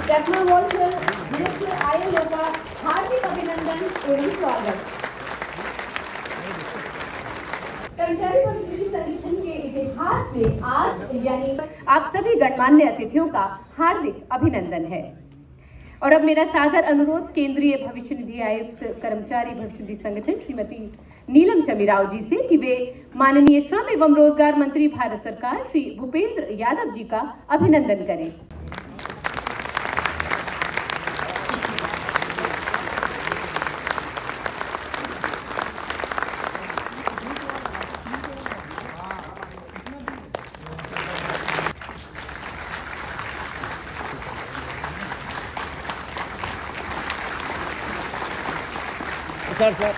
Ratna Walter minister ILO का हार्दिक अभिनंदन एवं स्वागत। कर्मचारी परिस्थिति संगठन के इतिहास में आज यानी आप सभी गणमान्य अतिथियों का हार्दिक अभिनंदन है। और अब मेरा सादर अनुरोध केंद्रीय भविष्य निधि आयुक्त कर्मचारी भविष्य निधि संगठन श्रीमती नीलम शमी राव जी से कि वे माननीय श्रम एवं रोजगार मंत्री भारत सरकार श्री भूपेंद्र यादव जी का अभिनंदन करें। सर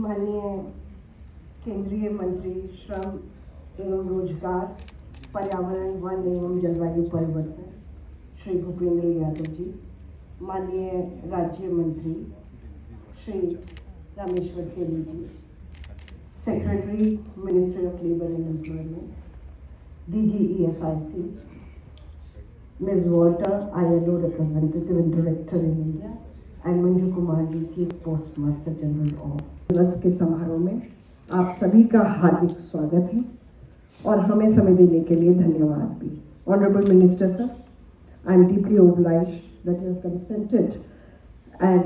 माननीय केंद्रीय मंत्री श्रम एवं रोजगार, पर्यावरण, वन एवं जलवायु परिवर्तन श्री भूपेंद्र यादव जी, माननीय राज्य मंत्री Shri Rameshwar Teli ji, secretary ministry of labour and employment, DG ESIC, Ms. Walter, ILO representative and director in India, and Manju Kumar ji, chief postmaster general of. दिवस के समारोह में आप सभी का हार्दिक स्वागत है और हमें समय देने के लिए धन्यवाद भी। Honourable minister sir, I am deeply obliged that you have consented and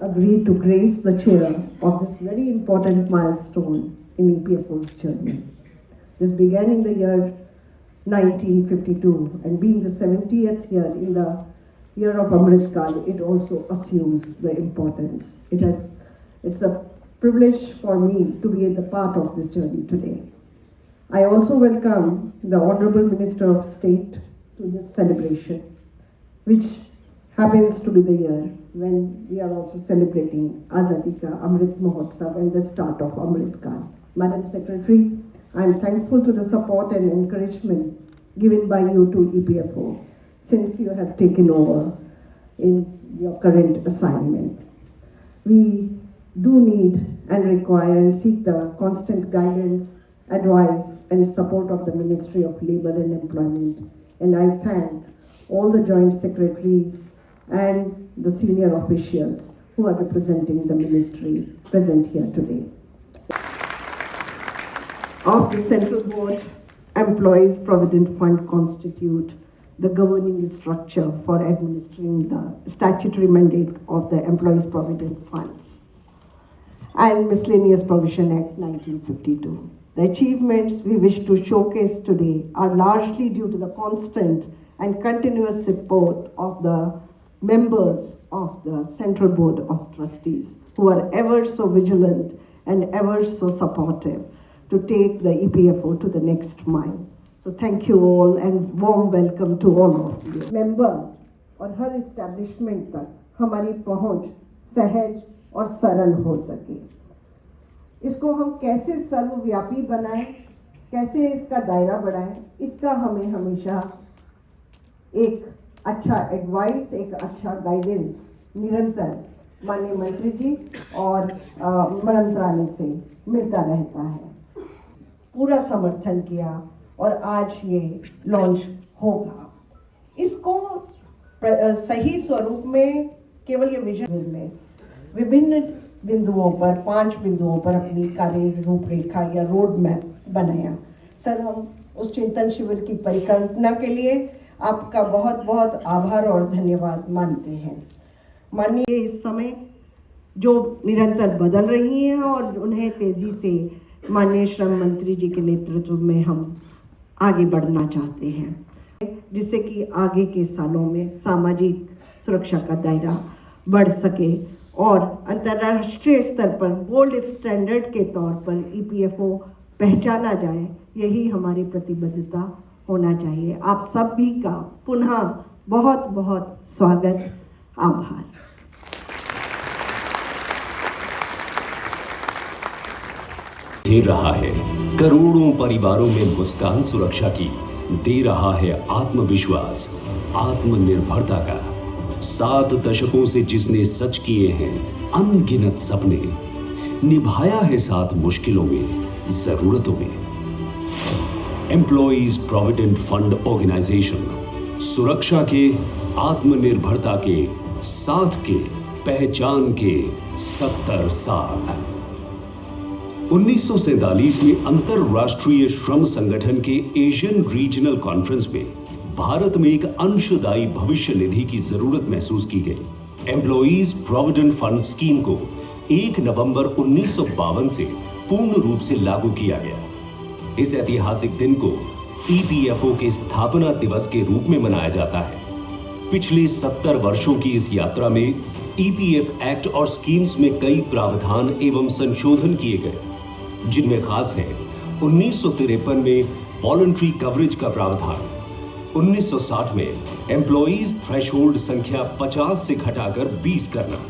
agreed to grace the chair of this very important milestone in EPFO's journey. This began in the year 1952 and being the 70th year in the year of Amrit Kal, it also assumes the importance. It's a privilege for me to be at the part of this journey today. I also welcome the Honorable Minister of State to this celebration, which happens to be the year when we are also celebrating Azadi Ka Amrit Mahotsav and the start of Amrit Kal. Madam Secretary, I am thankful to the support and encouragement given by you to EPFO since you have taken over in your current assignment. We do need and require and seek the constant guidance, advice and support of the Ministry of Labour and Employment. And I thank all the joint secretaries and the senior officials who are representing the ministry present here today. Of the Central Board, Employees Provident Fund constitute the governing structure for administering the statutory mandate of the Employees Provident Funds and Miscellaneous Provision Act 1952. The achievements we wish to showcase today are largely due to the constant and continuous support of the members of the Central Board of Trustees who are ever so vigilant and ever so supportive to take the EPFO to the next mile. So thank you all and warm welcome to all of you. Member और हर establishment तक हमारी पहुंच सहज और सरल हो सके। इसको हम कैसे सर्वव्यापी बनाएं, कैसे इसका दायरा बढ़ाएं, इसका हमें हमेशा एक अच्छा एडवाइस, एक अच्छा गाइडेंस निरंतर माननीय मंत्री जी और मंत्रालय से मिलता रहता है। पूरा समर्थन किया और आज ये लॉन्च होगा। इसको सही स्वरूप में केवल ये विजन में विभिन्न बिंदुओं पर 5 बिंदुओं पर अपनी कार्य रूपरेखा या रोड मैप बनाया। सर, हम उस चिंतन शिविर की परिकल्पना के लिए आपका बहुत बहुत आभार और धन्यवाद मानते हैं। माननीय इस समय जो निरंतर बदल रही हैं और उन्हें तेज़ी से माननीय श्रम मंत्री जी के नेतृत्व में हम आगे बढ़ना चाहते हैं, जिससे कि आगे के सालों में सामाजिक सुरक्षा का दायरा बढ़ सके और अंतर्राष्ट्रीय स्तर पर गोल्ड स्टैंडर्ड के तौर पर EPFO पहचाना जाए, यही हमारी प्रतिबद्धता होना चाहिए। आप सभी का पुनः बहुत बहुत स्वागत, आभार। दे रहा है करोड़ों परिवारों में मुस्कान सुरक्षा की, दे रहा है आत्मविश्वास, आत्मनिर्भरता का। 7 दशकों से जिसने सच किए हैं अनगिनत सपने, निभाया है साथ मुश्किलों में, जरूरतों में। एम्प्लॉइज प्रोविडेंट फंड ऑर्गेनाइजेशन, सुरक्षा के, आत्मनिर्भरता के, साथ के, पहचान के 70 साल। 1947 में अंतरराष्ट्रीय श्रम संगठन के एशियन रीजनल कॉन्फ्रेंस में भारत में एक अंशदायी भविष्य निधि की जरूरत महसूस की गई। एम्प्लॉइज प्रोविडेंट फंड स्कीम को 1 नवंबर 1952 से पूर्ण रूप से लागू किया गया। इस ऐतिहासिक दिन को ईपीएफओ के स्थापना दिवस के रूप में मनाया जाता है। पिछले 70 वर्षों की इस यात्रा में ईपीएफ एक्ट और स्कीम्स में कई प्रावधान एवं संशोधन किए गए, जिनमें खास है 1953 में वॉलंटरी कवरेज का प्रावधान, 1960 में एम्प्लॉइज थ्रेशोल्ड संख्या 50 से घटाकर 20 करना,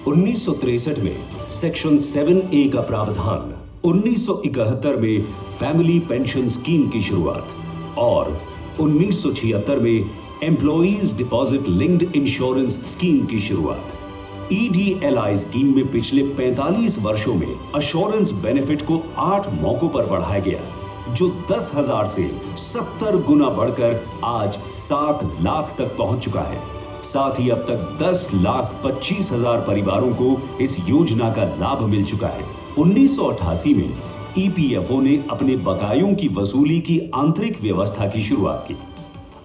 1963 में सेक्शन 7A का प्रावधान, 1971 में फैमिली पेंशन स्कीम की शुरुआत और 1976 में employees deposit linked insurance scheme की शुरुआत। ईडीएलआई स्कीम में पिछले 45 वर्षों में अश्योरेंस बेनिफिट को 8 मौकों पर बढ़ाया गया, जो 10,000 से 70 गुना बढ़कर आज 7 लाख तक पहुंच चुका है। साथ ही अब तक 10,25,000 परिवारों को इस योजना का लाभ मिल चुका है। 1988 में ईपीएफओ ने अपने बकायों की वसूली की आंतरिक व्यवस्था की शुरुआत की।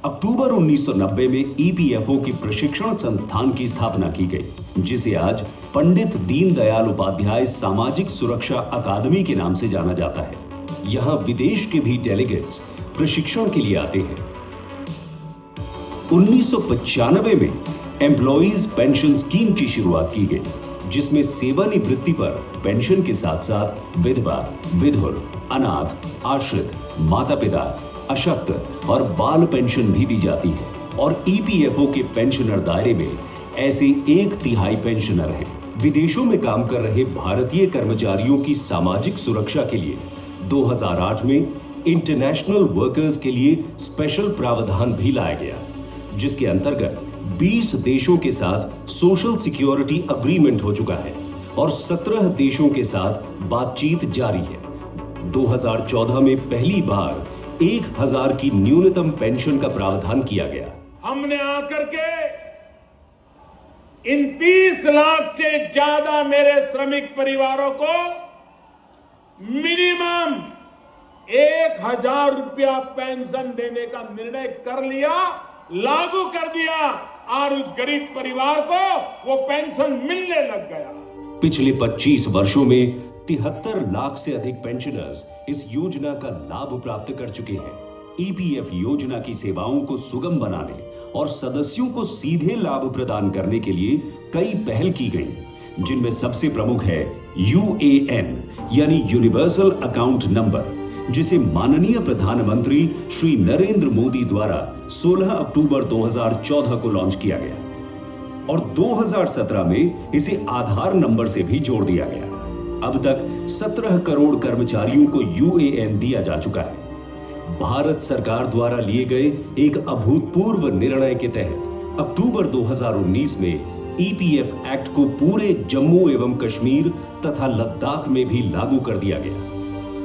अक्टूबर 1990 में ईपीएफओ की प्रशिक्षण संस्थान की स्थापना की गई, जिसे आज पंडित दीनदयाल उपाध्याय सामाजिक सुरक्षा अकादमी के नाम से जाना जाता है। यहां विदेश के भी डेलीगेट्स प्रशिक्षण के लिए आते हैं। 1995 में एम्प्लॉइज पेंशन स्कीम की शुरुआत की गई, जिसमें सेवानिवृत्ति पर पेंशन के साथ साथ विधवा, विधुर, अनाथ, आश्रित, माता पिता, अशक्त और बाल पेंशन भी दी जाती है। और ईपीएफओ के पेंशनर दायरे में ऐसे 1/3 पेंशनर हैं। विदेशों में काम कर रहे भारतीय कर्मचारियों की सामाजिक सुरक्षा के लिए 2008 में इंटरनेशनल वर्कर्स के लिए स्पेशल प्रावधान भी लाया गया, जिसके अंतर्गत 20 देशों के साथ सोशल सिक्योरिटी अग्रीमेंट हो चुका है और 17 देशों के साथ बातचीत जारी है। 2014 में पहली बार 1,000 की न्यूनतम पेंशन का प्रावधान किया गया। हमने आकर के इन 30 लाख से ज्यादा मेरे श्रमिक परिवारों को मिनिमम 1,000 रुपया पेंशन देने का निर्णय कर लिया, लागू कर दिया और उस गरीब परिवार को वो पेंशन मिलने लग गया। पिछले 25 वर्षों में 73 लाख से अधिक पेंशनर्स इस योजना का लाभ प्राप्त कर चुके हैं। ईपीएफ योजना की सेवाओं को सुगम बनाने और सदस्यों को सीधे लाभ प्रदान करने के लिए कई पहल की गई, जिनमें सबसे प्रमुख है यूएएन यानी यूनिवर्सल अकाउंट नंबर, जिसे माननीय प्रधानमंत्री श्री नरेंद्र मोदी द्वारा 16 अक्टूबर 2014 को लॉन्च किया गया और 2017 में इसे आधार नंबर से भी जोड़ दिया गया। अब तक 17 करोड़ कर्मचारियों को यूएएन दिया जा चुका है। भारत सरकार द्वारा लिए गए एक अभूतपूर्व निर्णय के तहत अक्टूबर 2019 में ईपीएफ एक्ट को पूरे जम्मू एवं कश्मीर तथा लद्दाख में भी लागू कर दिया गया।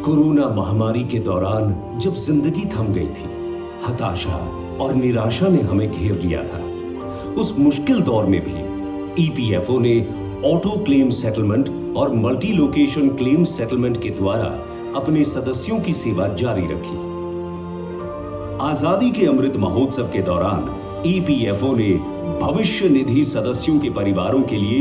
कोरोना महामारी के दौरान जब जिंदगी थम गई थी, हताशा और निराशा ने हमें घेर लिया था। उस मुश्किल दौर में भी ईपीएफओ ने ऑटो क्लेम सेटलमेंट और मल्टी लोकेशन क्लेम सेटलमेंट के द्वारा अपने सदस्यों की सेवा जारी रखी। आजादी के अमृत महोत्सव के दौरान ईपीएफओ ने भविष्य निधि सदस्यों के परिवारों के लिए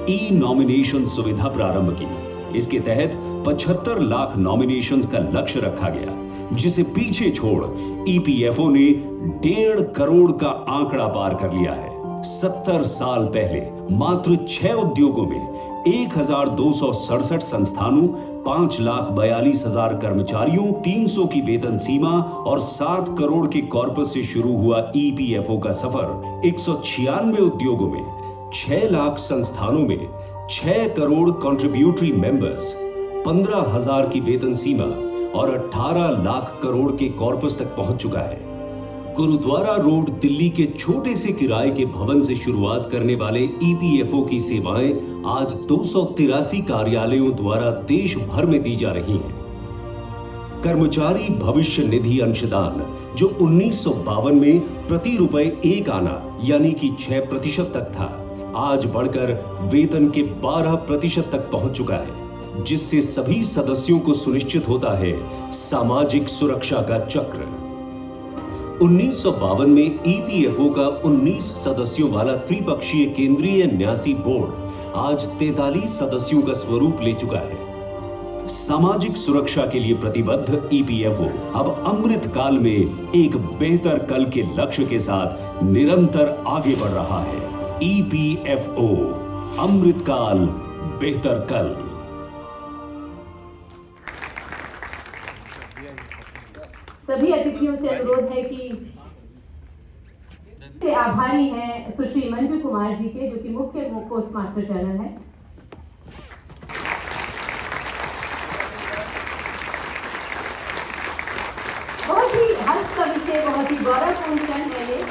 ई नॉमिनेशन सुविधा प्रारंभ की। इसके तहत 75 लाख नॉमिनेशंस का लक्ष्य रखा गया, जिसे पीछे छोड़ ईपीएफओ ने 1.5 करोड़ का आंकड़ा पार कर लिया है। 70 साल पहले मात्र 6 उद्योगों में 1267 संस्थानों, 5,42,000 कर्मचारियों, 300 की वेतन सीमा और 7 करोड़ के कॉर्पस से शुरू हुआ ईपीएफओ का सफर 196 उद्योगों में, 6 लाख संस्थानों में, 6 करोड़ कंट्रीब्यूटरी मेंबर्स, 15,000 की वेतन सीमा और 18 लाख करोड़ के कॉर्पस तक पहुंच चुका है। गुरुद्वारा रोड दिल्ली के छोटे से किराए के भवन से शुरुआत करने वाले ईपीएफओ की सेवाएं आज 283 कार्यालयों द्वारा देश भर में दी जा रही हैं। कर्मचारी भविष्य निधि अंशदान जो 1952 में प्रति रुपए 1 आना यानी कि 6% तक था, आज बढ़कर वेतन के 12% तक पहुंच चुका है, जिससे सभी सदस्यों को सुनिश्चित होता है सामाजिक सुरक्षा का चक्र। 1952 में ईपीएफओ का 19 सदस्यों वाला त्रिपक्षीय केंद्रीय न्यासी बोर्ड आज 43 सदस्यों का स्वरूप ले चुका है। सामाजिक सुरक्षा के लिए प्रतिबद्ध ईपीएफओ अब अमृत काल में एक बेहतर कल के लक्ष्य के साथ निरंतर आगे बढ़ रहा है। ईपीएफओ, अमृत काल, बेहतर कल। सभी अतिथियों से अनुरोध है कि से आभारी हैं सुश्री मंजू कुमार जी के, जो कि मुख्य पोस्ट मास्टर जनरल है। बहुत ही हर्ष का विषय, बहुत ही गौरवपूर्ण क्षण है ये।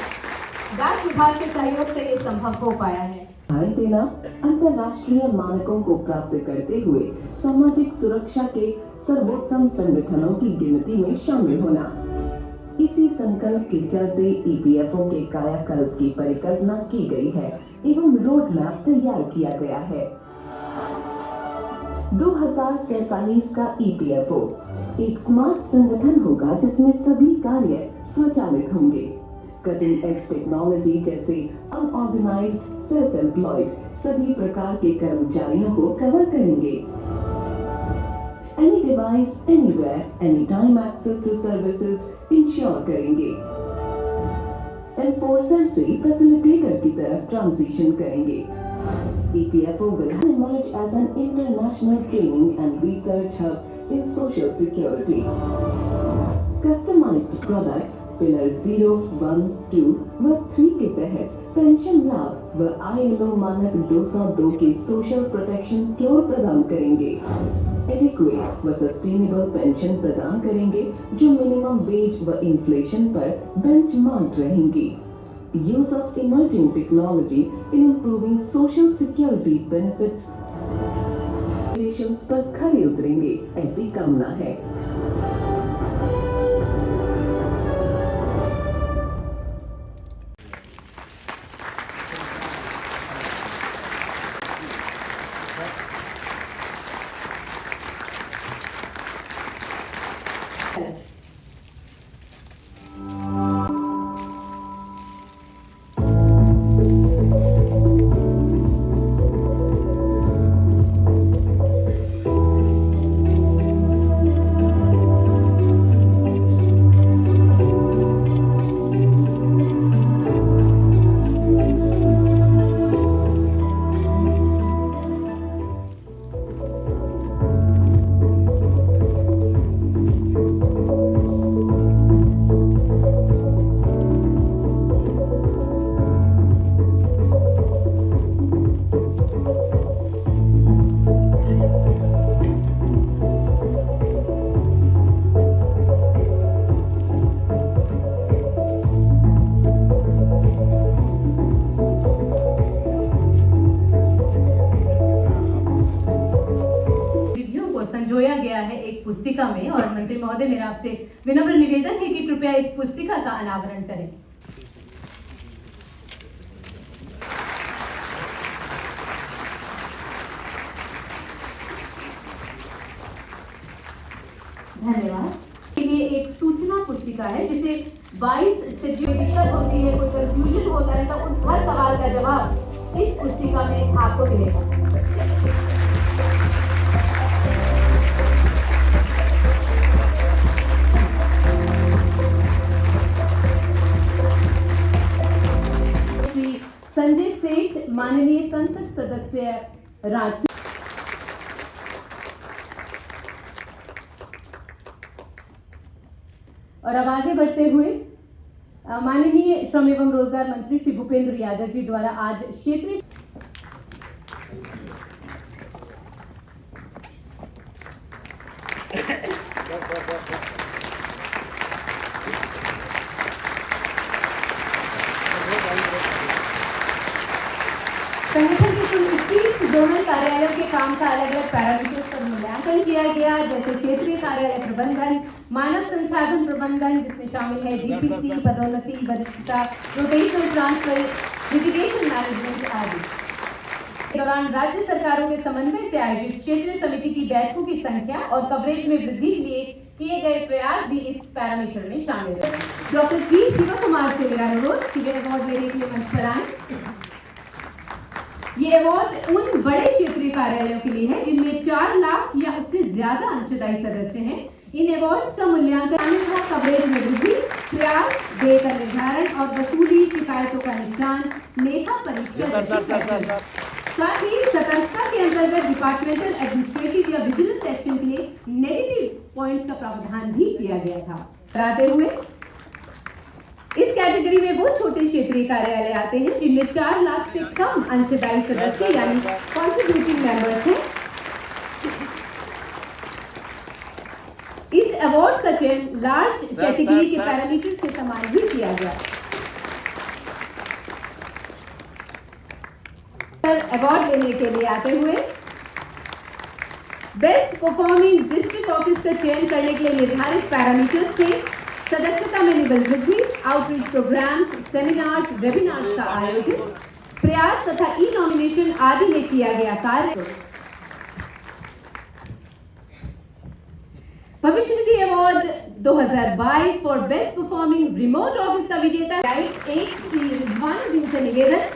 डाक विभाग के सहयोग से ये संभव हो पाया है। देना, अंतर्राष्ट्रीय मानकों को प्राप्त करते हुए सामाजिक सुरक्षा के सर्वोत्तम संगठनों की गिनती में शामिल होना। इसी संकल्प के चलते ईपीएफओ के कायाकल्प की परिकल्पना की गई है एवं रोड मैप तैयार किया गया है। 2047 का ईपीएफओ एक स्मार्ट संगठन होगा जिसमें सभी कार्य स्वचालित होंगे। कटिंग एज टेक्नोलॉजी जैसे अनऑर्गेनाइज्ड, सेल्फ एम्प्लॉयड सभी प्रकार के कर्मचारियों को कवर करेंगे। Any device, anywhere, any time access to services ensure करेंगे। एनफोर्सर से फैसिलिटेटर की तरफ ट्रांजिशन करेंगे। EPFO will emerge as an international training and research hub in social security. Customized products pillar 0, 1, 2 व 3 के तहत पेंशन लाभ व ILO मानक 202 के सोशल प्रोटेक्शन फ्लोर प्रदान करेंगे। एडिक्वेट व सस्टेनेबल पेंशन प्रदान करेंगे जो मिनिमम वेज व इन्फ्लेशन पर बेंचमार्क रहेंगी। Use of emerging technology in improving social security benefits पर खरे उतरेंगे, ऐसी कामना है। संजोया गया है एक पुस्तिका में, और मंत्री महोदय मेरा आपसे विनम्र निवेदन है कि कृपया इस पुस्तिका का अनावरण करें। धन्यवाद। ये एक सूचना पुस्तिका है जिसे 22 से जो दिक्कत होती है, कोई कंफ्यूजन होता है, तो उस हर सवाल का जवाब इस पुस्तिका में आपको मिलेगा। संजय सेठ, माननीय संसद सदस्य रांची। और अब आगे बढ़ते हुए माननीय श्रम एवं रोजगार मंत्री श्री भूपेंद्र यादव जी द्वारा आज क्षेत्रीय संगठन के कुल 21 जोनल कार्यालयों के काम का अलग अलग पैरामीटर्स पर मूल्यांकन किया गया, जैसे क्षेत्रीय कार्यालय प्रबंधन, मानव संसाधन प्रबंधन जिसमें शामिल है जीपीसी, पदोन्नति, वरिष्ठता, रोटेशनल ट्रांसफर, लिटिगेशन मैनेजमेंट आदि। इस दौरान राज्य सरकारों के समन्वय से आयोजित क्षेत्रीय समिति की बैठकों की संख्या और कवरेज में वृद्धि के लिए किए गए प्रयास भी इस पैरामीटर में शामिल है। डॉक्टर जी शिवा कुमार से मेरा अनुरोध कि वे अवार्ड लेने के लिए मंच पर आए। ये अवार्ड उन बड़े क्षेत्रीय कार्यालयों के लिए है जिनमें 4 लाख या उससे ज्यादा अंशदायी सदस्य हैं। इन अवार्ड्स का मूल्यांकन कवरेज में वृद्धि, प्रयास, व्यय का निर्धारण और वसूली, शिकायतों का निपटान, लेखा परीक्षण, साथ ही सतर्कता के अंतर्गत डिपार्टमेंटल एडमिनिस्ट्रेटिव या विजिलेंस एक्शन के लिए नेगेटिव पॉइंट्स का प्रावधान भी किया गया था। कराते हुए इस कैटेगरी में वो छोटे क्षेत्रीय कार्यालय आते हैं जिनमें 4 लाख से कम अंशदायी सदस्य यानी कॉन्ट्रीब्यूटिंग मेंबर्स हैं। इस अवार्ड का चयन लार्ज कैटेगरी के पैरामीटर्स के समान ही किया गया। अवार्ड लेने के लिए आते हुए बेस्ट परफॉर्मिंग डिस्ट्रिक्ट ऑफिस का चयन करने के लिए निर्धारित पैरामीटर्स थे सदस्यता में निबल वृद्धि, आउटरीच प्रोग्राम्स, सेमिनार्स, वेबिनार्स का आयोजन, प्रयास तथा ई नॉमिनेशन आदि में किया गया कार्य। भविष्य निधि award 2022 for best performing remote office का विजेता एक रिजवान जिनसे निवेदन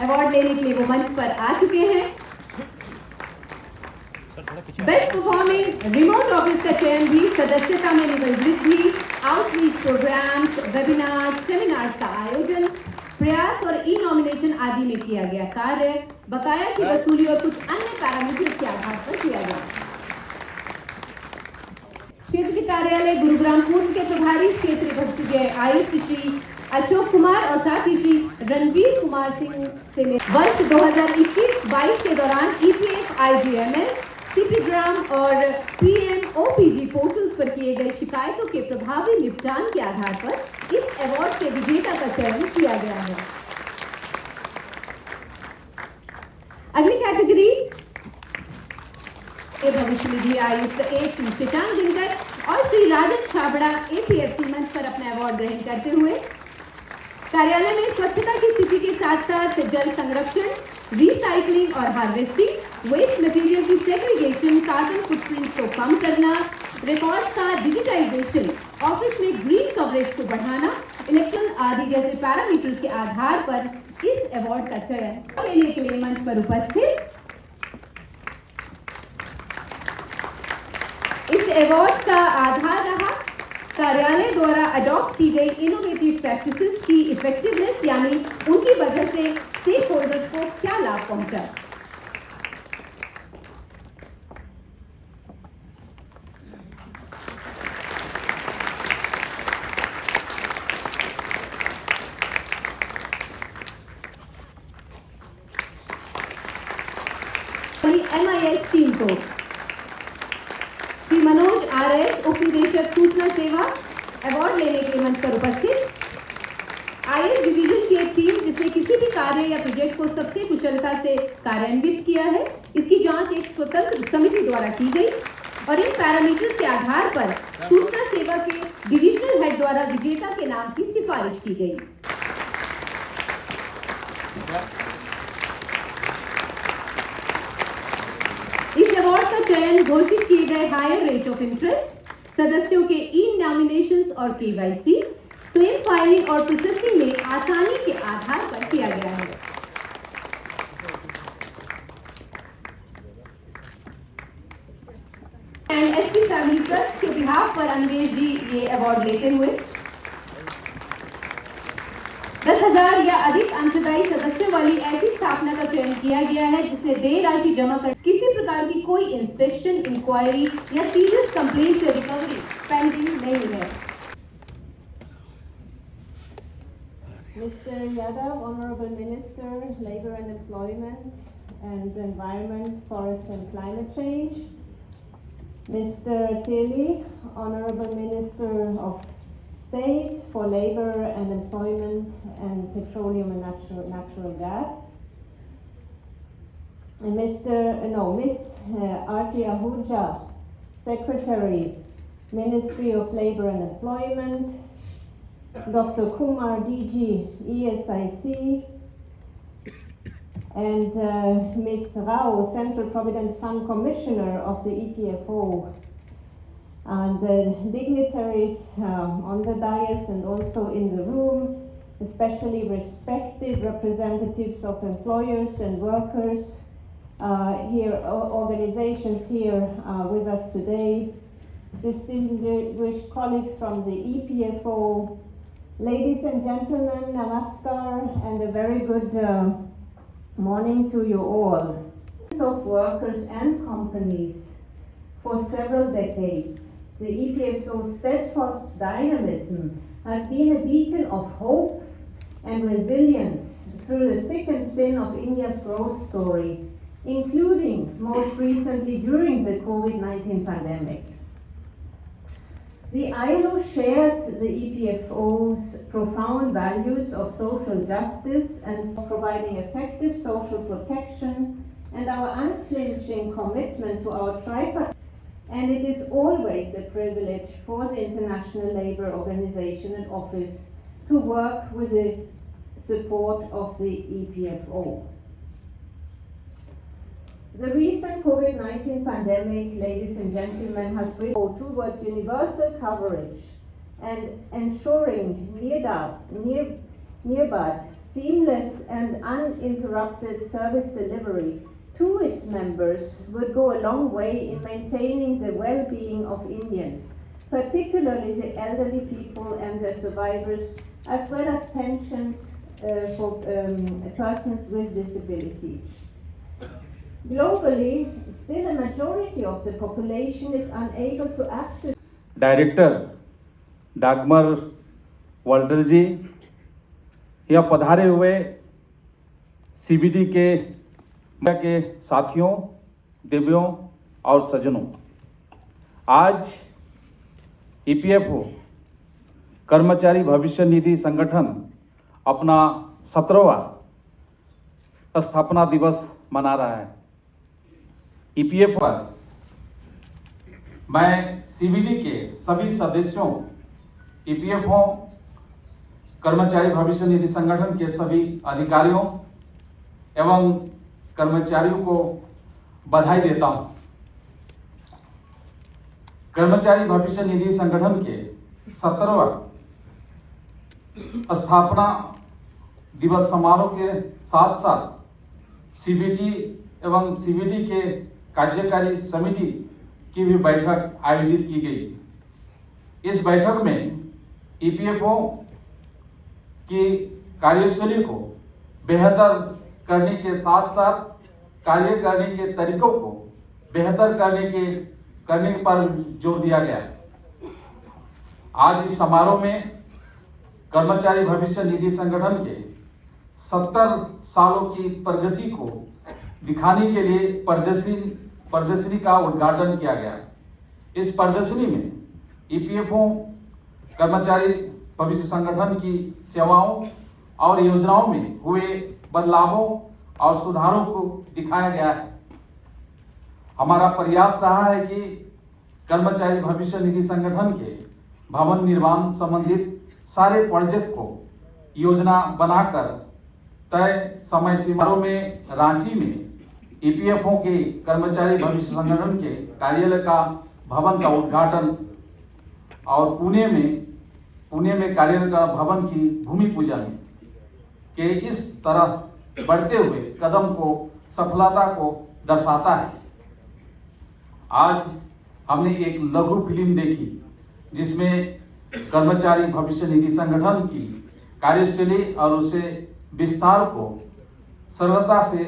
अवार्ड लेने के लिए वो मंच पर आ चुके हैं। बेस्ट परफॉर्मिंग रिमोट ऑफिस का चयन भी सदस्यता में निबल वृद्धि, आउटरीच प्रोग्राम्स, वेबिनार, सेमिनार्स का आयोजन, प्रयास और ई नॉमिनेशन आदि में किया गया कार्य, बकाया की वसूली और कुछ अन्य पैरामीटर्स के आधार पर किया गया। क्षेत्रीय कार्यालय गुरुग्राम पूर्व के प्रभारी क्षेत्रीय भविष्य आयुक्त श्री अशोक कुमार और साथ ही श्री रणवीर कुमार सिंह से वर्ष 2021-22 के दौरान ईपीएफ, आईजीएमएल, सीपीग्राम और पीएमओपीजी पोर्टल्स पर किए गए शिकायतों के प्रभावी निपटान के आधार पर इस अवार्ड के विजेता का चयन किया गया है। अगली कैटेगरी भविष्य निधि आयुक्त श्री शशांक दिनकर और श्री राजन छाबड़ा एपीएफसी मंच पर अपना अवार्ड ग्रहण करते हुए कार्यालय में स्वच्छता की स्थिति के साथ साथ जल संरक्षण, रिसाइकलिंग और हार्वेस्टिंग, वेस्ट मटेरियल की सेग्रीगेशन, कार्बन फुटप्रिंट को कम करना, रिकॉर्ड्स का डिजिटाइजेशन, ऑफिस में ग्रीन कवरेज को बढ़ाना, इलेक्ट्रल आदि जैसे पैरामीटर्स के आधार पर इस अवार्ड का चयन लेने के लिए मंच पर उपस्थित इस अवार्ड का आधार रहा कार्यालय द्वारा अडॉप्ट की गई इनोवेटिव प्रैक्टिसेस की इफेक्टिवनेस, यानी उनकी वजह से स्टेक होल्डर्स को क्या लाभ पहुंचा। MIS टीम को श्री मनोज RS उप निदेशक सूचना सेवा अवार्ड लेने के लिए मंच पर उपस्थित। IS डिवीजन की एक टीम जिसने किसी भी कार्य या प्रोजेक्ट को सबसे कुशलता से कार्यान्वित किया है, इसकी जांच एक स्वतंत्र समिति द्वारा की गई और इन पैरामीटर्स के आधार पर सूचना सेवा के डिविजनल हेड द्वारा विजेता के नाम की सिफारिश की गई। इस अवार्ड का चयन घोषित किए गए हायर रेट ऑफ इंटरेस्ट, सदस्यों के ई नॉमिनेशंस और केवाईसी, क्लेम फाइलिंग और प्रोसेसिंग में आसानी के आधार पर किया गया है। एंड एसपी फैमिली ट्रस्ट के बिहाफ पर अन्वेष जी ये अवार्ड लेते हुए 10,000 या अधिक अंशदायी सदस्यों वाली ऐसी स्थापना का चयन किया गया है जिसने देय राशि जमा कर किसी प्रकार की कोई इंस्पेक्शन, इंक्वायरी या सीरियस कंप्लेंट या रिकवरी पेंडिंग नहीं है। Mr. Yadav, Honorable Minister, Labor and Employment and Environment, Forest and Climate Change. Mr. Tilly, Honorable Minister of State for Labor and Employment and Petroleum and Natural Gas. And Miss Aarti Ahuja, Secretary, Ministry of Labor and Employment. Dr. Kumar DG, ESIC, and Ms. Rao, Central Provident Fund Commissioner of the EPFO, and dignitaries on the dais and also in the room, especially respected representatives of employers and workers, organizations here with us today, distinguished colleagues from the EPFO. Ladies and gentlemen, namaskar and a very good morning to you all. Of workers and companies for several decades, the EPFO's steadfast dynamism has been a beacon of hope and resilience through the thick and thin of India's growth story, including most recently during the COVID-19 pandemic. The ILO shares the EPFO's profound values of social justice and providing effective social protection and our unflinching commitment to our tripartite. And it is always a privilege for the International Labour Organization and Office to work with the support of the EPFO. The recent COVID-19 pandemic, ladies and gentlemen, has brought towards universal coverage and ensuring nearby, seamless and uninterrupted service delivery to its members would go a long way in maintaining the well-being of Indians, particularly the elderly people and their survivors, as well as pensions for persons with disabilities. Globally, still a majority of the population is unable to access. Director Dagmar Walter ji, यहाँ पधारे हुए CBD के साथियों, देवियों और सज्जनों, आज EPFO कर्मचारी भविष्य निधि संगठन अपना 17वां स्थापना दिवस मना रहा है। ईपीएफ पर मैं सीबीडी के सभी सदस्यों, ईपीएफओ कर्मचारी भविष्य निधि संगठन के सभी अधिकारियों एवं कर्मचारियों को बधाई देता हूं। कर्मचारी भविष्य निधि संगठन के 17वां स्थापना दिवस समारोह के साथ साथ सीबीटी एवं सीबीडी के कार्यकारी समिति की भी बैठक आयोजित की गई। इस बैठक में ईपीएफओ की कार्यशैली को बेहतर करने के साथ साथ कार्य करने के तरीकों को बेहतर करने पर जोर दिया गया। आज इस समारोह में कर्मचारी भविष्य निधि संगठन के 70 सालों की प्रगति को दिखाने के लिए प्रदर्शनी का उद्घाटन किया गया। इस प्रदर्शनी में ईपीएफओ कर्मचारी भविष्य संगठन की सेवाओं और योजनाओं में हुए बदलावों और सुधारों को दिखाया गया है। हमारा प्रयास रहा है कि कर्मचारी भविष्य निधि संगठन के भवन निर्माण संबंधित सारे प्रोजेक्ट को योजना बनाकर तय समय सीमा में रांची में ईपीएफओ के कर्मचारी भविष्य संगठन के कार्यालय का भवन का उद्घाटन और पुणे में कार्यालय का भवन की भूमि पूजन के इस तरह बढ़ते हुए कदम को सफलता को दर्शाता है। आज हमने एक लघु फिल्म देखी जिसमें कर्मचारी भविष्य निधि संगठन की कार्यशैली और उसे विस्तार को सरलता से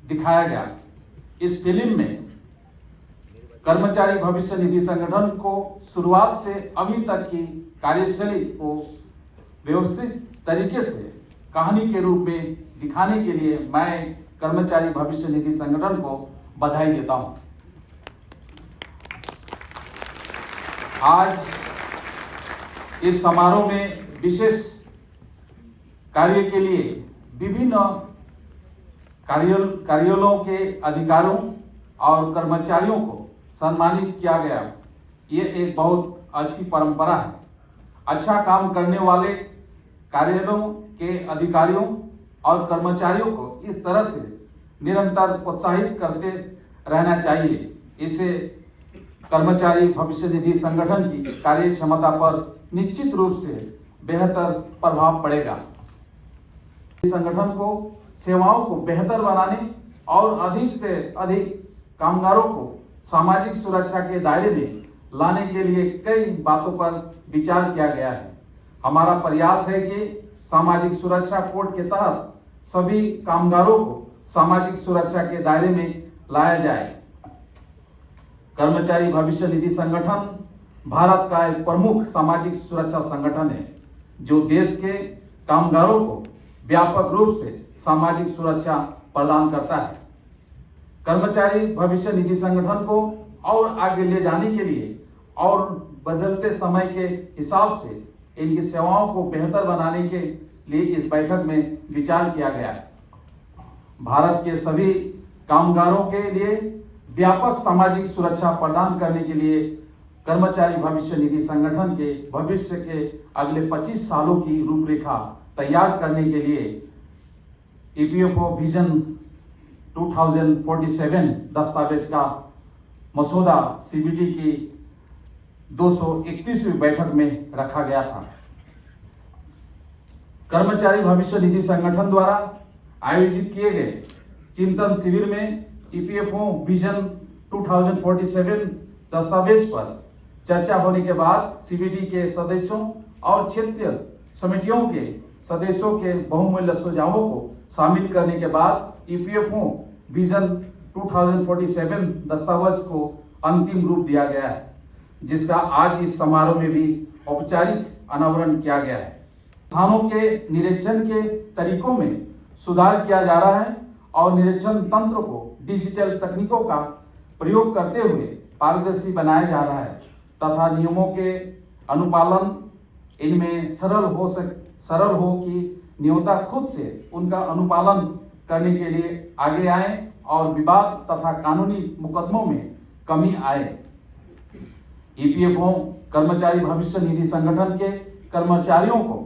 दिखाया गया। इस फिल्म में कर्मचारी भविष्य निधि संगठन को शुरुआत से अभी तक की कार्यशैली को व्यवस्थित तरीके से कहानी के रूप में दिखाने के लिए मैं कर्मचारी भविष्य निधि संगठन को बधाई देता हूं। आज इस समारोह में विशेष कार्य के लिए विभिन्न कार्यालयों के अधिकारियों और कर्मचारियों को सम्मानित किया गया। ये एक बहुत अच्छी परंपरा है। अच्छा काम करने वाले कार्यालयों के अधिकारियों और कर्मचारियों को इस तरह से निरंतर प्रोत्साहित करते रहना चाहिए। इससे कर्मचारी भविष्य निधि संगठन की कार्य क्षमता पर निश्चित रूप से बेहतर प्रभाव पड़ेगा। संगठन को सेवाओं को बेहतर बनाने और अधिक से अधिक कामगारों को सामाजिक सुरक्षा के दायरे में लाने के लिए कई बातों पर विचार किया गया है। हमारा प्रयास है कि सामाजिक सुरक्षा कोड के तहत सभी कामगारों को सामाजिक सुरक्षा के दायरे में लाया जाए। कर्मचारी भविष्य निधि संगठन भारत का एक प्रमुख सामाजिक सुरक्षा संगठन है, जो देश के कामगारों को व्यापक रूप से सामाजिक सुरक्षा प्रदान करता है। कर्मचारी भविष्य निधि संगठन को और आगे ले जाने के लिए और बदलते समय के हिसाब से इनकी सेवाओं को बेहतर बनाने के लिए इस बैठक में विचार किया गया है। भारत के सभी कामगारों के लिए व्यापक सामाजिक सुरक्षा प्रदान करने के लिए कर्मचारी भविष्य निधि संगठन के भविष्य के अगले 25 सालों की रूपरेखा तैयार करने के लिए ईपीएफओ विजन 2047 दस्तावेज का मसौदा सीबीटी की 231वीं बैठक में रखा गया था। कर्मचारी भविष्य निधि संगठन द्वारा आयोजित किए गए चिंतन शिविर में ईपीएफओ विजन 2047 दस्तावेज पर चर्चा होने के बाद सीबीटी के सदस्यों और क्षेत्रीय समितियों के सदस्यों के बहुमूल्य सुझावों को शामिल करने के बाद ईपीएफओ विजन 2047 दस्तावेज को अंतिम रूप दिया गया है, जिसका आज इस समारोह में भी औपचारिक अनावरण किया गया है। स्थानों के निरीक्षण के तरीकों में सुधार किया जा रहा है और निरीक्षण तंत्र को डिजिटल तकनीकों का प्रयोग करते हुए पारदर्शी बनाया जा रहा है तथा नियमों के अनुपालन इनमें सरल हो कि नियोक्ता खुद से उनका अनुपालन करने के लिए आगे आए और विवाद तथा कानूनी मुकदमों में कमी आए। ईपीएफओ कर्मचारी भविष्य निधि संगठन के कर्मचारियों को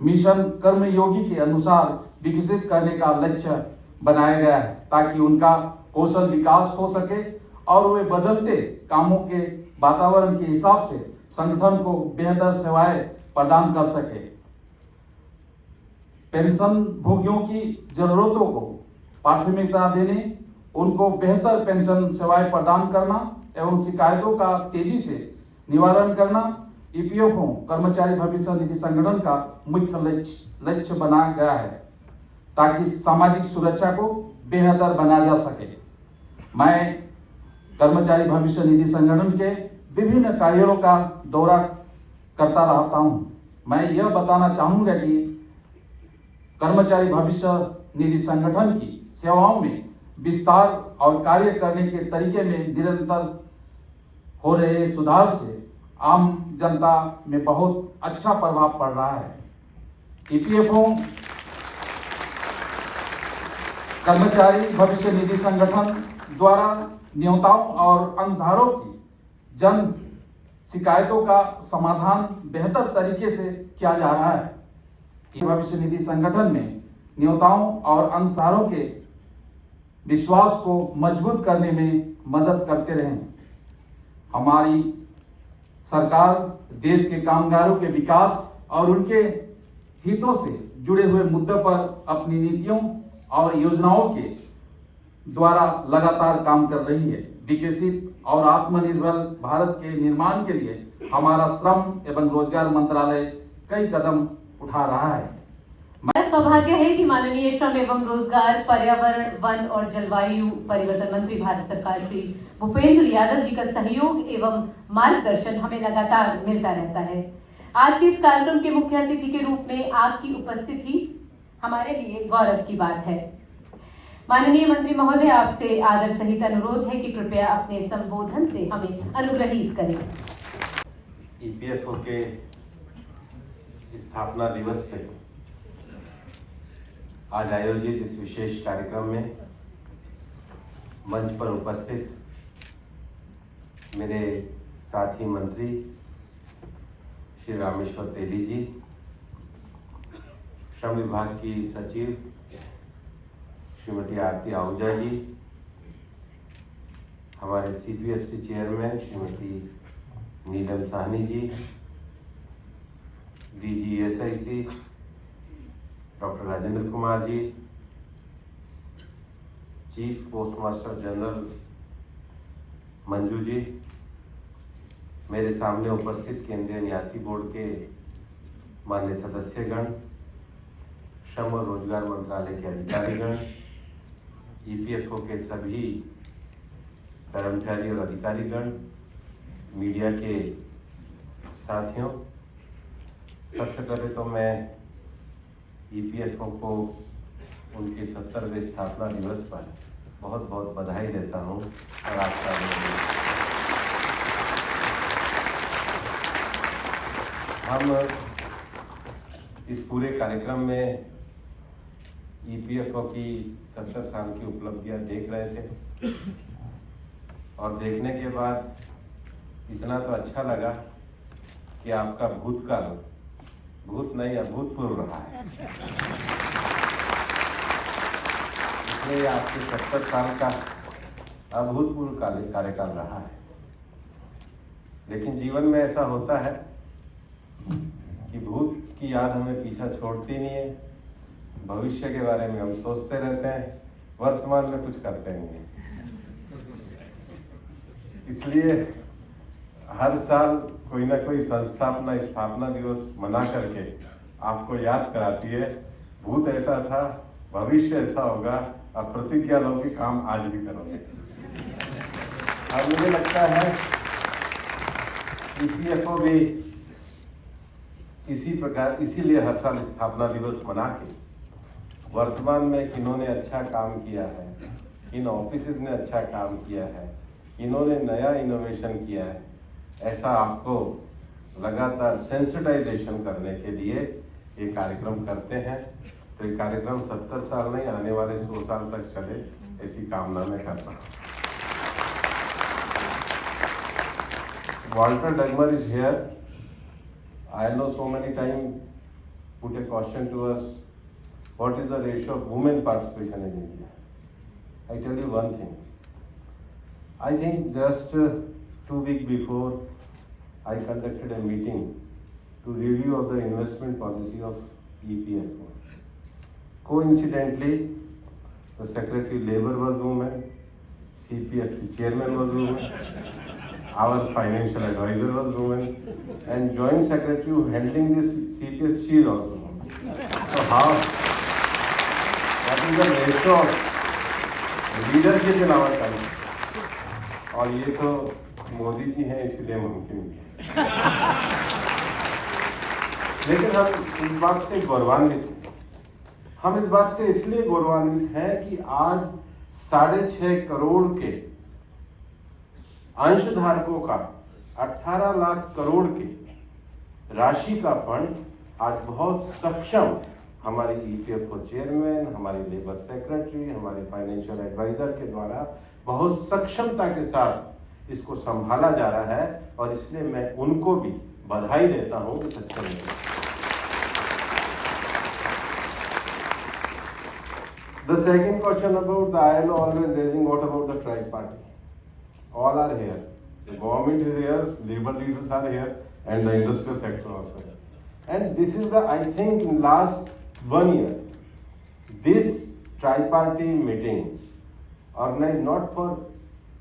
मिशन कर्मयोगी के अनुसार विकसित करने का लक्ष्य बनाया गया है, ताकि उनका कौशल विकास हो सके और वे बदलते कामों के वातावरण के हिसाब से संगठन को बेहतर सेवाएं प्रदान कर सके। पेंशन भोगियों की जरूरतों को प्राथमिकता देने, उनको बेहतर पेंशन सेवाएं प्रदान करना एवं शिकायतों का तेजी से निवारण करना ईपीएफओ कर्मचारी भविष्य निधि संगठन का मुख्य लक्ष्य बनाया गया है, ताकि सामाजिक सुरक्षा को बेहतर बनाया जा सके। मैं कर्मचारी भविष्य निधि संगठन के विभिन्न कार्यालयों का दौरा करता रहता हूं। मैं यह बताना चाहूंगा कि कर्मचारी भविष्य निधि संगठन की सेवाओं में विस्तार और कार्य करने के तरीके में निरंतर हो रहे सुधार से आम जनता में बहुत अच्छा प्रभाव पड़ रहा है। ईपीएफओ कर्मचारी भविष्य निधि संगठन द्वारा नियोक्ताओं और अंशधारकों की जन शिकायतों का समाधान बेहतर तरीके से किया जा रहा है। भविष्य निधि संगठन में नियोक्ताओं और अंशधारकों के विश्वास को मजबूत करने में मदद करते रहें। हमारी सरकार देश के कामगारों के विकास और उनके हितों से जुड़े हुए मुद्दों पर अपनी नीतियों और योजनाओं के द्वारा लगातार काम कर रही है। विकसित और आत्मनिर्भर भारत के निर्माण के लिए हमारा श्रम एवं रोजगार मंत्रालय कई कदम उठा रहा है। मेरा सौभाग्य है कि माननीय श्रम एवं रोजगार, पर्यावरण, वन और जलवायु परिवर्तन मंत्री भारत सरकार श्री भूपेंद्र यादव जी का सहयोग एवं मार्गदर्शन हमें लगातार मिलता रहता है। आज के इस कार्यक्रम के मुख्य अतिथि के रूप में आपकी उपस्थिति हमारे लिए गौरव की बात है। माननीय मंत्री महोदय, आपसे आदर सहित अनुरोध है कि कृपया अपने संबोधन से हमें अनुग्रहित करें। ईपीएफओ के स्थापना दिवस पे आज आयोजित इस विशेष कार्यक्रम में मंच पर उपस्थित मेरे साथी मंत्री श्री रामेश्वर तेली जी, श्रम विभाग की सचिव श्रीमती आरती आहूजा जी, हमारे CPFC chairman Shrimati Neelam Sahni ji, DG ESIC doctor Rajendra Kumar ji, chief postmaster general Manju ji, मेरे सामने उपस्थित केंद्रीय न्यासी बोर्ड के माननीय सदस्यगण, श्रम और रोजगार मंत्रालय के अधिकारीगण, ईपीएफओ के सभी कर्मचारी और अधिकारीगण, मीडिया के साथियों, सबसे पहले तो मैं ईपीएफओ को उनके 70वें स्थापना दिवस पर बहुत बहुत बधाई देता हूं और आपका हम इस पूरे कार्यक्रम में ईपीएफओ की 70 साल की उपलब्धियां देख रहे थे और देखने के बाद इतना तो अच्छा लगा कि आपका भूतकाल भूत नहीं अभूतपूर्व रहा है। इसलिए आपके 70 साल का अभूतपूर्व कार्यकाल रहा है। लेकिन जीवन में ऐसा होता है कि भूत की याद हमें पीछा छोड़ती नहीं है, भविष्य के बारे में हम सोचते रहते हैं, वर्तमान में कुछ करते नहीं है। इसलिए हर साल कोई ना कोई संस्था अपना स्थापना दिवस मना करके आपको याद कराती है, भूत ऐसा था, भविष्य ऐसा होगा, अब प्रतिज्ञा लो कि काम आज भी करोगे। और मुझे लगता है ईपीएफओ भी इसी प्रकार इसीलिए हर साल स्थापना दिवस मना के वर्तमान में किन्होंने अच्छा काम किया है, किन ऑफिसेज ने अच्छा काम किया है, किन्होंने नया इनोवेशन किया है, ऐसा आपको लगातार सेंसिटाइजेशन करने के लिए ये कार्यक्रम करते हैं। तो ये कार्यक्रम 70 साल नहीं, आने वाले 100 साल तक चले, ऐसी कामना मैं करता हूँ। Walter Dagmar is here. I know so many times put a question to us, what is the ratio of women participation in India? I tell you one thing. I think just 2 weeks before, I conducted a meeting to review of the investment policy of EPFO. Coincidentally, the Secretary Labour was woman, CPFC Chairman was woman, our financial advisor was woman, and Joint Secretary who handling this CPF, she is also woman. So how? That is the ratio of leadership in our country. और ये तो मोदी जी हैं इसलिए मुमकिन है। लेकिन हम इस बात से गौरवान्वित हैं। हम इस बात से इसलिए गौरवान्वित हैं कि आज 6.5 करोड़ के अंशधारकों का 18 लाख करोड़ की राशि का फंड आज बहुत सक्षम हमारे ईपीएफओ चेयरमैन, हमारे लेबर सेक्रेटरी, हमारे फाइनेंशियल एडवाइजर के द्वारा बहुत सक्षमता के साथ इसको संभाला जा रहा है और इसलिए मैं उनको भी बधाई देता हूं इस अच्छे में। The second question about the ILO always raising, what about the strike party? All are here. The government is here, labor leaders are here, and the industrial sector also. And this is the, I think, in last 1 year, this tripartite meeting organized not for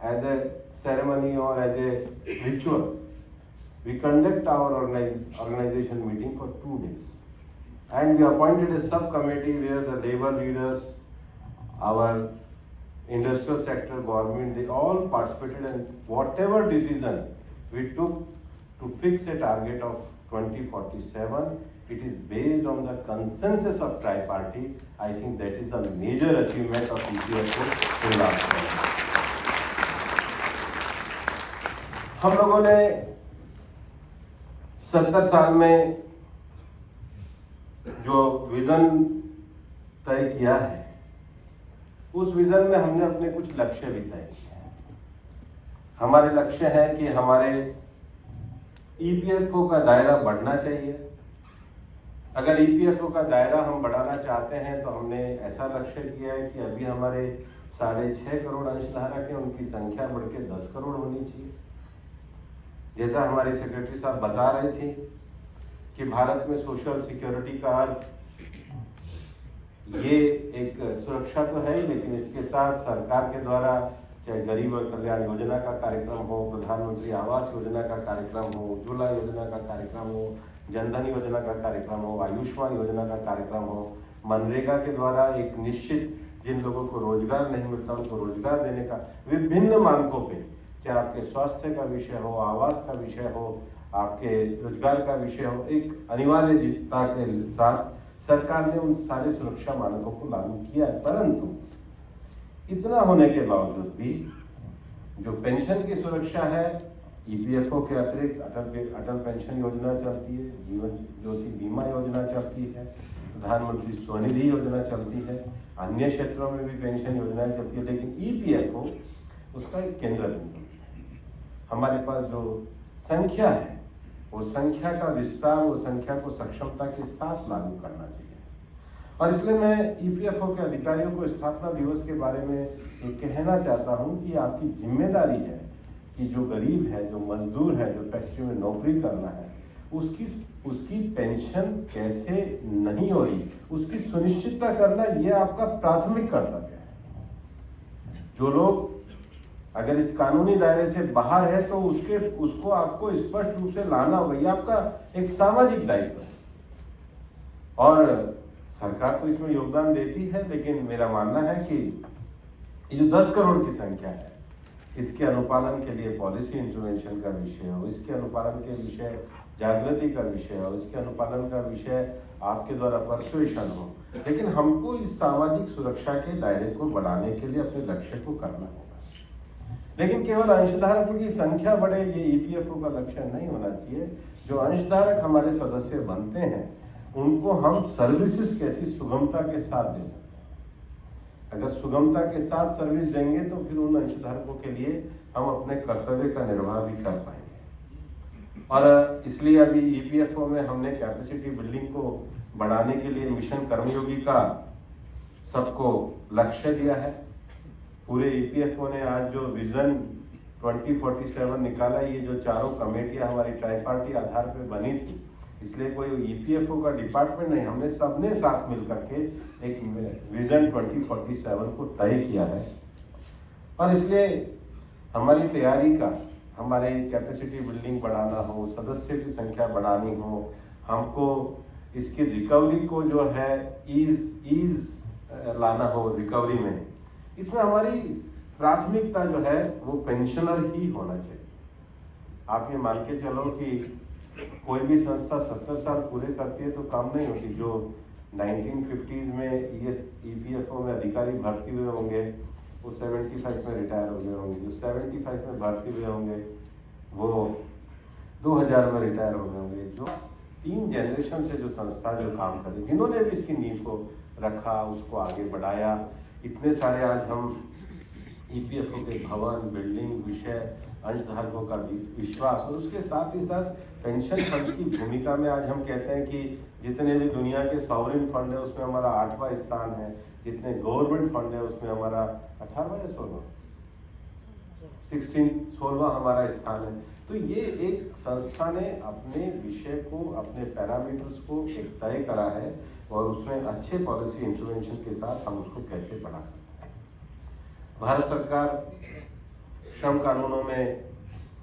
as a ceremony or as a ritual. We conduct our organization meeting for 2 days. And we appointed a subcommittee where the labor leaders, our industrial sector, government, they all participated, and whatever decision we took to fix a target of 2047. It is based on the consensus of tri-party. I think that is the major achievement of EPFO in last year. हम लोगों ने 70 साल में जो vision तय किया है, उस विजन में हमने अपने कुछ लक्ष्य भी तय किए हैं। हमारे लक्ष्य है कि हमारे ईपीएफओ का दायरा बढ़ना चाहिए। अगर ईपीएफओ का दायरा हम बढ़ाना चाहते हैं तो हमने ऐसा लक्ष्य किया है कि अभी हमारे 6.5 करोड़ अंशधारक हैं, उनकी संख्या बढ़ के 10 करोड़ होनी चाहिए। जैसा हमारे सेक्रेटरी साहब बता रहे थे कि भारत में सोशल सिक्योरिटी का अर्थ ये एक सुरक्षा तो है ही, लेकिन इसके साथ सरकार के द्वारा चाहे गरीब कल्याण योजना का कार्यक्रम हो, प्रधानमंत्री आवास योजना का कार्यक्रम हो, उज्ज्वला योजना का कार्यक्रम हो, जनधन योजना का कार्यक्रम हो, आयुष्मान योजना का कार्यक्रम हो, मनरेगा के द्वारा एक निश्चित जिन लोगों को रोजगार नहीं मिलता उनको रोजगार देने का विभिन्न मानकों पे, चाहे आपके स्वास्थ्य का विषय हो, आवास का विषय हो, आपके रोजगार का विषय हो, एक अनिवार्यता के साथ सरकार ने उन सारे सुरक्षा मानकों को लागू किया है। परंतु इतना होने के बावजूद भी जो पेंशन की सुरक्षा है, ईपीएफओ के अतिरिक्त अटल पेंशन योजना चलती है, जीवन ज्योति बीमा योजना चलती है, प्रधानमंत्री स्वनिधि योजना चलती है, अन्य क्षेत्रों में भी पेंशन योजनाएं चलती है, लेकिन ईपीएफओ उसका एक केंद्र बिंदु है। हमारे पास जो संख्या है वो संख्या का विस्तार, वो संख्या को सक्षमता के साथ लागू करना चाहिए। और इसलिए मैं ईपीएफओ के अधिकारियों को स्थापना दिवस के बारे में ये कहना चाहता हूँ कि आपकी जिम्मेदारी है कि जो गरीब है, जो मजदूर है, जो फैक्ट्री में नौकरी करना है, उसकी पेंशन कैसे नहीं हो रही, उसकी सुनिश्चितता करना ये आपका प्राथमिक कर्तव्य है। जो लोग अगर इस कानूनी दायरे से बाहर है तो उसको आपको स्पष्ट रूप से लाना होगा, ये आपका एक सामाजिक दायित्व है। और सरकार तो इसमें योगदान देती है, लेकिन मेरा मानना है कि ये जो 10 करोड़ की संख्या है, इसके अनुपालन के लिए पॉलिसी इंटरवेंशन का विषय हो, इसके अनुपालन के विषय जागृति का विषय हो, इसके अनुपालन का विषय आपके द्वारा परसुएशन हो, लेकिन हमको इस सामाजिक सुरक्षा के दायरे को बढ़ाने के लिए अपने लक्ष्य को करना होगा। लेकिन केवल अंशधारकों की संख्या बढ़े ये ईपीएफओ का लक्ष्य नहीं होना चाहिए। जो अंशधारक हमारे सदस्य बनते हैं उनको हम सर्विसेज कैसी सुगमता के साथ दे सकते हैं। अगर सुगमता के साथ सर्विस देंगे तो फिर उन अंशधारकों के लिए हम अपने कर्तव्य का निर्वाह भी कर पाएंगे। और इसलिए अभी ईपीएफओ में हमने कैपेसिटी बिल्डिंग को बढ़ाने के लिए मिशन कर्मयोगी का सबको लक्ष्य दिया है। पूरे ईपीएफओ ने आज जो विजन 2047 निकाला, ये जो चारों कमेटियां हमारी ट्राईपार्टी आधार पे बनी थी, इसलिए कोई ईपीएफओ का डिपार्टमेंट नहीं, हमने सबने साथ मिलकर के एक विजन 2047 को तय किया है। और इसलिए हमारी तैयारी का, हमारे कैपेसिटी बिल्डिंग बढ़ाना हो, सदस्य की संख्या बढ़ानी हो, हमको इसकी रिकवरी को जो है ईज लाना हो रिकवरी में, इसमें हमारी प्राथमिकता जो है वो पेंशनर ही होना चाहिए। आप ये मान के चलो कि कोई भी संस्था 70 साल पूरे करती है तो काम नहीं होती। जो 1950s में ईपीएफओ में अधिकारी भर्ती हुए होंगे वो 75 में रिटायर हो गए होंगे, जो 75 में भर्ती हुए होंगे वो 2000 में रिटायर हो गए होंगे। जो 3 जनरेशन से जो संस्था जो काम कर रही, जिन्होंने भी इसकी नींव को रखा, उसको आगे बढ़ाया, इतने सारे आज हम ईपीएफओ के भवन, बिल्डिंग, विषय, अंशधारकों का विश्वास और उसके साथ ही साथ पेंशन फंड की भूमिका में आज हम कहते हैं कि जितने भी दुनिया के सॉवरेन फंड है उसमें हमारा 8वां स्थान है, जितने गवर्नमेंट फंड है उसमें हमारा 18वां या 16वां हमारा स्थान है। तो ये एक संस्था ने अपने विषय को, अपने पैरामीटर्स को एक तय करा है और उसमें अच्छे पॉलिसी इंटरवेंशन के साथ हम उसको कैसे बढ़ा सकते हैं। भारत सरकार श्रम कानूनों में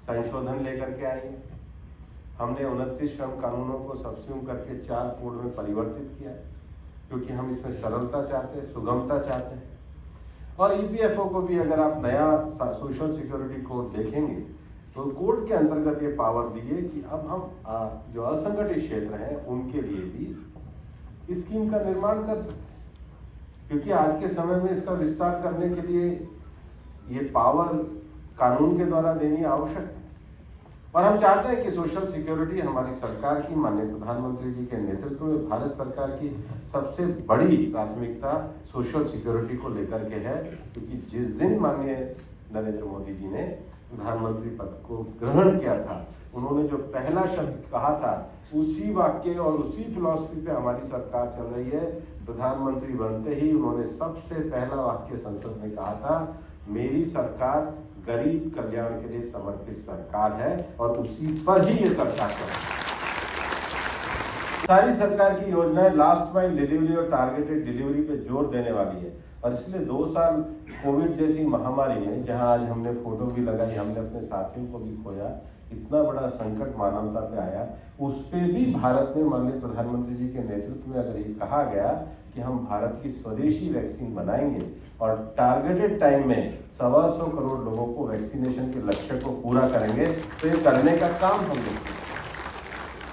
संशोधन लेकर के आई है। हमने 29 श्रम कानूनों को सब्स्यूम करके 4 कोड में परिवर्तित किया है, क्योंकि हम इसमें सरलता चाहते हैं, सुगमता चाहते हैं। और ईपीएफओ को भी अगर आप नया सोशल सिक्योरिटी कोड देखेंगे तो कोर्ट के अंतर्गत ये पावर दी है कि अब हम जो असंगठित क्षेत्र हैं उनके लिए भी स्कीम का निर्माण कर सकते हैं, क्योंकि आज के समय में इसका विस्तार करने के लिए ये पावर कानून के द्वारा देनी आवश्यक है। और हम चाहते हैं कि सोशल सिक्योरिटी हमारी सरकार की, माननीय प्रधानमंत्री जी के नेतृत्व में भारत सरकार की सबसे बड़ी प्राथमिकता सोशल सिक्योरिटी को लेकर के है, क्योंकि जिस दिन माननीय नरेंद्र मोदी जी ने प्रधानमंत्री पद को ग्रहण किया था, उन्होंने जो पहला शब्द कहा था, उसी वाक्य और उसी फिलॉसफी पे हमारी सरकार चल रही है। प्रधानमंत्री बनते ही उन्होंने सबसे पहला वाक्य संसद में कहा था, मेरी सरकार गरीब कल्याण के लिए समर्पित सरकार है, और उसी पर ही ये सरकार चल रही है। सारी सरकार की योजनाएं लास्ट माइल डिलीवरी और टारगेटेड डिलीवरी पे जोर देने वाली है, और इसलिए 2 साल कोविड जैसी महामारी में, जहां आज हमने फोटो भी लगाई, हमने अपने साथियों को भी खोया, इतना बड़ा संकट मानवता पे आया, उस पे भी भारत में माननीय प्रधानमंत्री जी के नेतृत्व में अगर ये कहा गया कि हम भारत की स्वदेशी वैक्सीन बनाएंगे और टारगेटेड टाइम में 125 करोड़ लोगों को वैक्सीनेशन के लक्ष्य को पूरा करेंगे, तो ये करने का काम हम देखते हैं।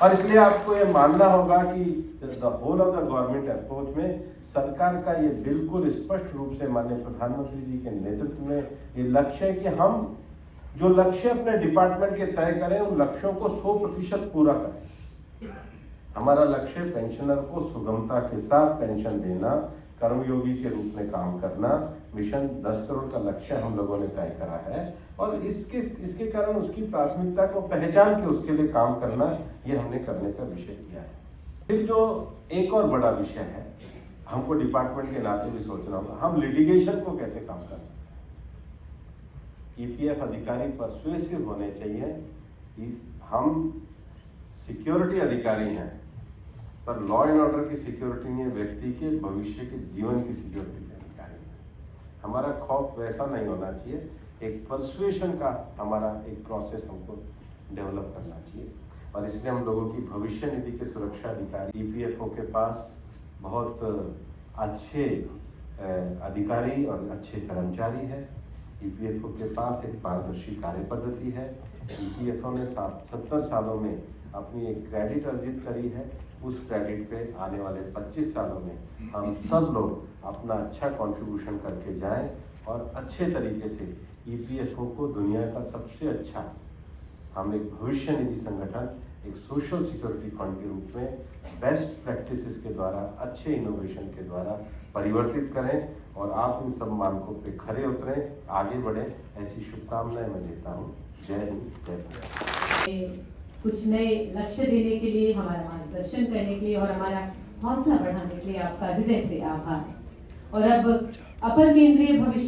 और इसलिए आपको ये मानना होगा कि the whole of the government approach में सरकार का ये बिल्कुल स्पष्ट रूप से माननीय प्रधानमंत्री जी के नेतृत्व में ये लक्ष्य है कि हम जो लक्ष्य अपने डिपार्टमेंट के तय करें, उन लक्ष्यों को 100% पूरा करें। हमारा लक्ष्य पेंशनर को सुगमता के साथ पेंशन देना, कर्मयोगी के रूप में काम करना, मिशन 10 करोड़ का लक्ष्य हम लोगों ने तय करा है, और इसके कारण उसकी प्राथमिकता को पहचान के उसके लिए काम करना, ये हमने करने का विषय किया है। फिर जो एक और बड़ा विषय है, हमको डिपार्टमेंट के नाते भी सोचना होगा, हम लिटिगेशन को कैसे काम कर सकते हैं। ईपीएफ अधिकारी परसुएसिव होने चाहिए। हम सिक्योरिटी अधिकारी हैं, पर लॉ एंड ऑर्डर की सिक्योरिटी नहीं है, व्यक्ति के भविष्य के जीवन की सिक्योरिटी के अधिकारी हैं। हमारा खौफ वैसा नहीं होना चाहिए, एक परसुएशन का हमारा एक प्रोसेस हमको डेवलप करना चाहिए, और इसलिए हम लोगों की भविष्य निधि के सुरक्षा अधिकारी ईपीएफओ के पास बहुत अच्छे अधिकारी और अच्छे कर्मचारी है। ईपीएफओ के पास एक पारदर्शी कार्य पद्धति है। ईपीएफओ ने 70 सालों में अपनी एक क्रेडिट अर्जित करी है। उस क्रेडिट पे आने वाले 25 सालों में हम सब लोग अपना अच्छा कंट्रीब्यूशन करके जाएं, और अच्छे तरीके से ईपीएफओ को दुनिया का सबसे अच्छा हम एक भविष्य निधि संगठन, एक सोशल सिक्योरिटी फंड के रूप में बेस्ट प्रैक्टिसेस के द्वारा, अच्छे इनोवेशन के द्वारा परिवर्तित करें, और आप इन सब मानकों पे खरे उतरें, आगे बढ़ें, ऐसी शुभकामनाएं मैं देता हूँ। जय हिंद, जय भारत। कुछ नए लक्ष्य देने के लिए, हमारा मार्गदर्शन करने के लिए और हमारा हौसला बढ़ाने के लिए आपका हृदय से आभार। और अब अपर केंद्रीय भविष्य